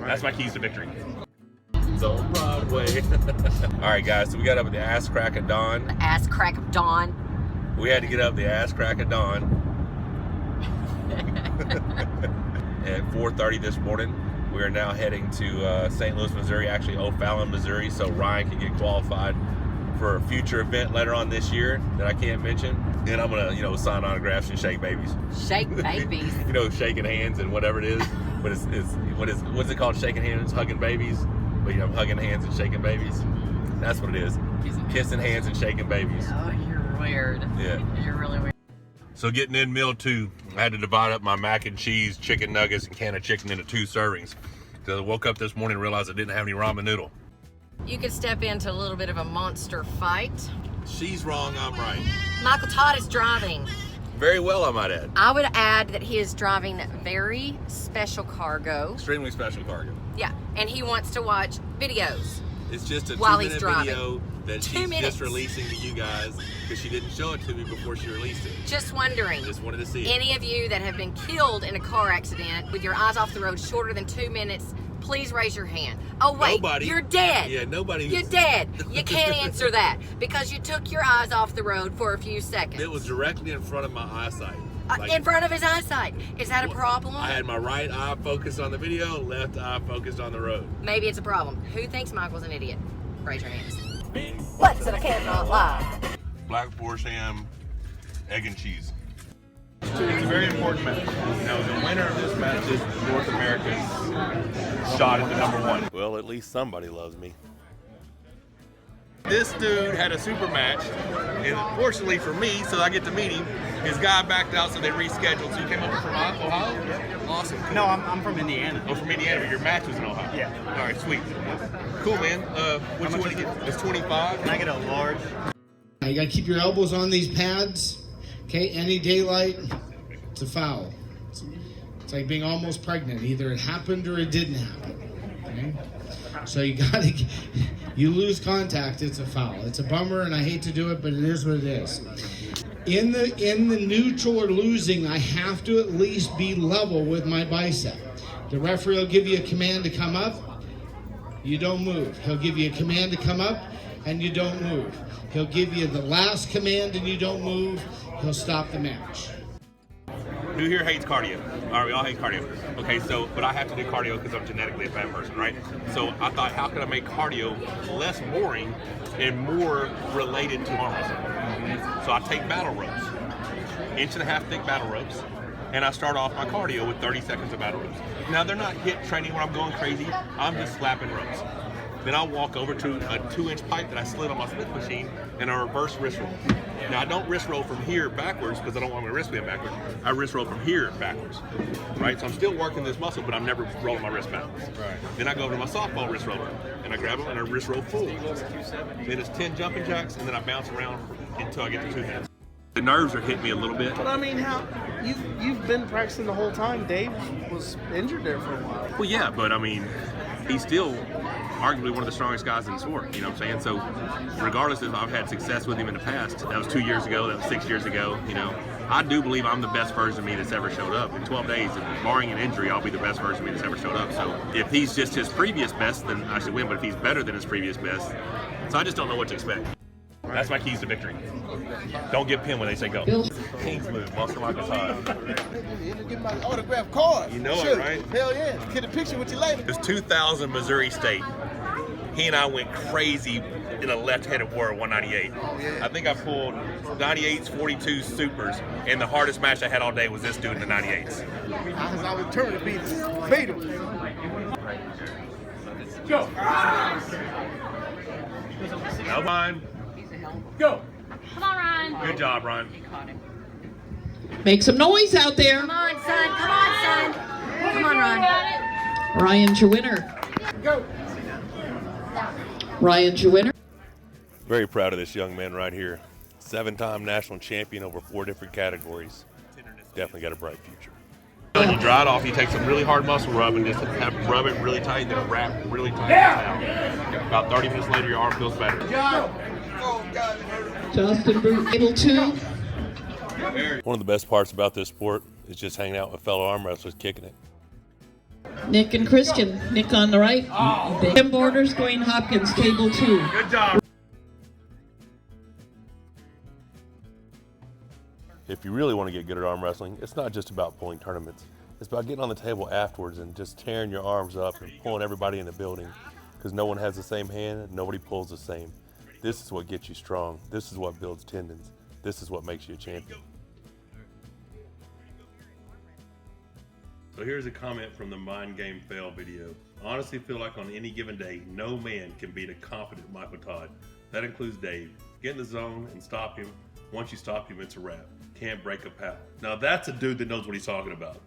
That's my keys to victory. It's on Broadway. All right, guys, so we got up at the ass crack of dawn. The ass crack of dawn. We had to get up the ass crack of dawn at 4:30 this morning. We are now heading to St. Louis, Missouri, actually O'Fallon, Missouri, so Ryan can get qualified for a future event later on this year that I can't mention. And I'm gonna, sign autographs and shake babies. Shake babies. Shaking hands and whatever it is. But what's it called? Shaking hands, hugging babies. But hugging hands and shaking babies. That's what it is. Kissing hands and shaking babies. Oh, you're weird. Yeah. You're really weird. So getting in meal 2, I had to divide up my mac and cheese, chicken nuggets, and can of chicken into 2 servings. So I woke up this morning and realized I didn't have any ramen noodle. You could step into a little bit of a monster fight. She's wrong, I'm right. Michael Todd is driving. Very well, I might add. I would add that he is driving very special cargo. Extremely special cargo. Yeah, and he wants to watch videos. It's just a while 2-minute he's driving. video that she's just releasing to you guys because she didn't show it to me before she released it. Just wondering. Just wanted to see it. Any of you that have been killed in a car accident with your eyes off the road shorter than 2 minutes, please raise your hand. Oh wait, nobody. You're dead. Yeah, nobody. You're dead. You can't answer that because you took your eyes off the road for a few seconds. It was directly in front of my eyesight. In front of his eyesight. Is that a problem? I had my right eye focused on the video, left eye focused on the road. Maybe it's a problem. Who thinks Michael's an idiot? Raise your hands. What's in a cannot lie? Black forest ham, egg and cheese. It's a very important match. Now, the winner of this match is North America's shot at the #1. Well, at least somebody loves me. This dude had a super match, and fortunately for me, so I get to meet him, his guy backed out, so they rescheduled. So you came over from Ohio? Awesome. Cool. No, I'm from Indiana. Oh, from Indiana, but your match was in Ohio? Yeah. All right, sweet. Cool, man. What you want to get? It's 25. Can I get a large? You gotta keep your elbows on these pads. Okay, any daylight, it's a foul. It's like being almost pregnant. Either it happened or it didn't happen. Okay? So you lose contact, it's a foul. It's a bummer, and I hate to do it, but it is what it is. In the neutral or losing, I have to at least be level with my bicep. The referee will give you a command to come up, you don't move. He'll give you a command to come up, and you don't move. He'll give you the last command and you don't move, he'll stop the match. Who here hates cardio? All right, we all hate cardio. Okay, but I have to do cardio because I'm genetically a fat person, right? So I thought, how can I make cardio less boring and more related to arm wrestling? So I take battle ropes, 1.5 inch thick battle ropes, and I start off my cardio with 30 seconds of battle ropes. Now, they're not HIIT training where I'm going crazy. I'm just slapping ropes. Then I'll walk over to a 2-inch pipe that I slid on my Smith machine and I reverse wrist roll. Now, I don't wrist roll from here backwards because I don't want my wrist being backwards. I wrist roll from here backwards, right? So I'm still working this muscle, but I'm never rolling my wrist backwards. Right. Then I go over to my softball wrist roller and I grab them and I wrist roll full. Then it's 10 jumping jacks and then I bounce around until I get to 2 minutes. The nerves are hitting me a little bit. But I mean, how you've been practicing the whole time. Dave was injured there for a while. Well, yeah, but I mean, he's still arguably one of the strongest guys in the sport, you know what I'm saying? So regardless if I've had success with him in the past, that was 2 years ago, that was 6 years ago, I do believe I'm the best version of me that's ever showed up. In 12 days, barring an injury, I'll be the best version of me that's ever showed up. So if he's just his previous best, then I should win, but if he's better than his previous best, so I just don't know what to expect. That's my keys to victory. Don't get pinned when they say go. King's move, Monster Michael Todd. Get my autograph card. You know it, right? Hell yeah. Get a picture with you later. It's 2000 Missouri State. He and I went crazy in a left-handed warrior 198. Oh, yeah. I think I pulled 98s, 42s, supers, and the hardest match I had all day was this dude in the 98s. I was determined to beat him. Go. No mind. Go. Come on, Ryan. Good job, Ron. Make some noise out there. Come on, son. Come on, son. Come on, Ryan. Ryan's your winner. Go. Ryan's your winner. Very proud of this young man right here. 7-time national champion over 4 different categories. Definitely got a bright future. When you dry it off, you take some really hard muscle rub and just rub it really tight, then wrap really tight. Yeah. About 30 minutes later, your arm feels better. Justin Booth able to. One of the best parts about this sport is just hanging out with fellow arm wrestlers kicking it. Nick and Christian. Nick on the right. Tim Borders, Dwayne Hopkins, table 2. Good job. If you really want to get good at arm wrestling, it's not just about pulling tournaments. It's about getting on the table afterwards and just tearing your arms up and pulling everybody in the building, because no one has the same hand, nobody pulls the same. This is what gets you strong. This is what builds tendons. This is what makes you a champion. So here's a comment from the Mind Game Fail video. Honestly feel like on any given day, no man can beat a confident Michael Todd. That includes Dave. Get in the zone and stop him. Once you stop him, it's a wrap. Can't break a pal. Now that's a dude that knows what he's talking about.